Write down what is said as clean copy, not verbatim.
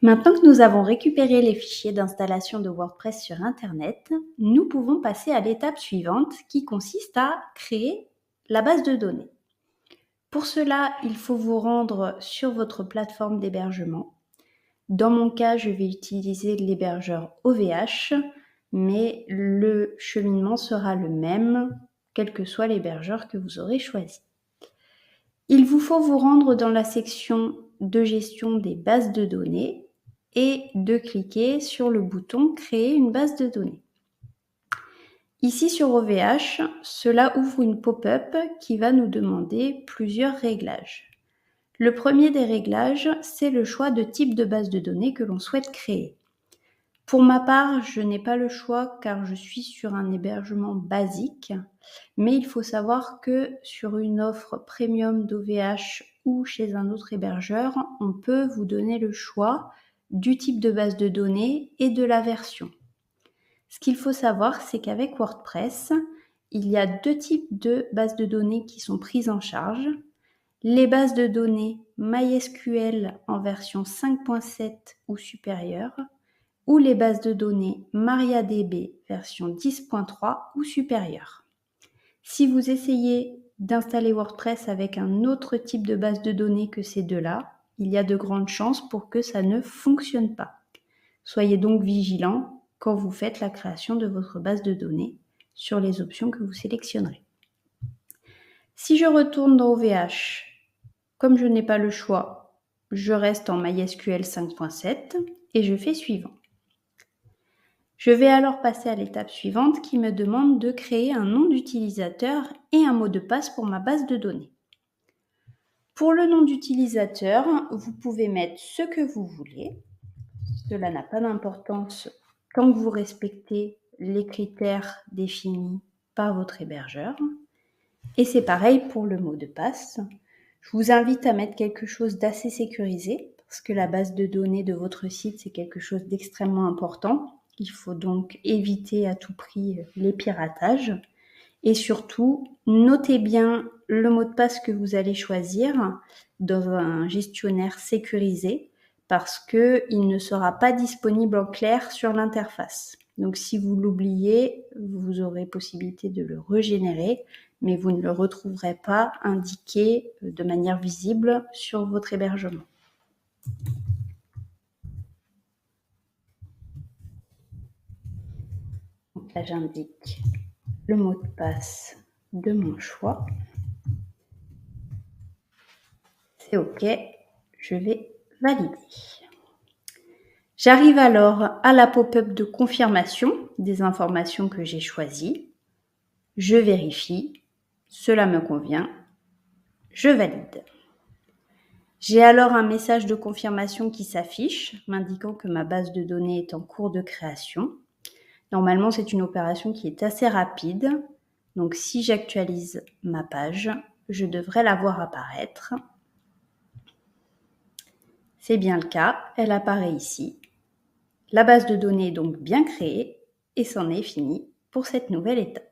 Maintenant que nous avons récupéré les fichiers d'installation de WordPress sur Internet, nous pouvons passer à l'étape suivante qui consiste à créer la base de données. Pour cela, il faut vous rendre sur votre plateforme d'hébergement. Dans mon cas, je vais utiliser l'hébergeur OVH, mais le cheminement sera le même, quel que soit l'hébergeur que vous aurez choisi. Il vous faut vous rendre dans la section de gestion des bases de données et de cliquer sur le bouton Créer une base de données. Ici sur OVH, cela ouvre une pop-up qui va nous demander plusieurs réglages. Le premier des réglages, c'est le choix de type de base de données que l'on souhaite créer. Pour ma part, je n'ai pas le choix car je suis sur un hébergement basique, mais il faut savoir que sur une offre premium d'OVH ou chez un autre hébergeur, on peut vous donner le choix du type de base de données et de la version. Ce qu'il faut savoir, c'est qu'avec WordPress, il y a deux types de bases de données qui sont prises en charge. Les bases de données MySQL en version 5.7 ou supérieure, ou les bases de données MariaDB version 10.3 ou supérieure. Si vous essayez d'installer WordPress avec un autre type de base de données que ces deux-là, il y a de grandes chances pour que ça ne fonctionne pas. Soyez donc vigilant quand vous faites la création de votre base de données sur les options que vous sélectionnerez. Si je retourne dans OVH, comme je n'ai pas le choix, je reste en MySQL 5.7 et je fais suivant. Je vais alors passer à l'étape suivante qui me demande de créer un nom d'utilisateur et un mot de passe pour ma base de données. Pour le nom d'utilisateur, vous pouvez mettre ce que vous voulez. Cela n'a pas d'importance tant que vous respectez les critères définis par votre hébergeur. Et c'est pareil pour le mot de passe. Je vous invite à mettre quelque chose d'assez sécurisé parce que la base de données de votre site, c'est quelque chose d'extrêmement important. Il faut donc éviter à tout prix les piratages. Et surtout, notez bien le mot de passe que vous allez choisir dans un gestionnaire sécurisé parce qu'il ne sera pas disponible en clair sur l'interface. Donc si vous l'oubliez, vous aurez possibilité de le régénérer, mais vous ne le retrouverez pas indiqué de manière visible sur votre hébergement. Donc là, j'indique le mot de passe de mon choix. C'est OK, je vais valider. J'arrive alors à la pop-up de confirmation des informations que j'ai choisies. Je vérifie, cela me convient, je valide. J'ai alors un message de confirmation qui s'affiche, m'indiquant que ma base de données est en cours de création. Normalement, c'est une opération qui est assez rapide. Donc, si j'actualise ma page, je devrais la voir apparaître. C'est bien le cas, elle apparaît ici. La base de données est donc bien créée et c'en est fini pour cette nouvelle étape.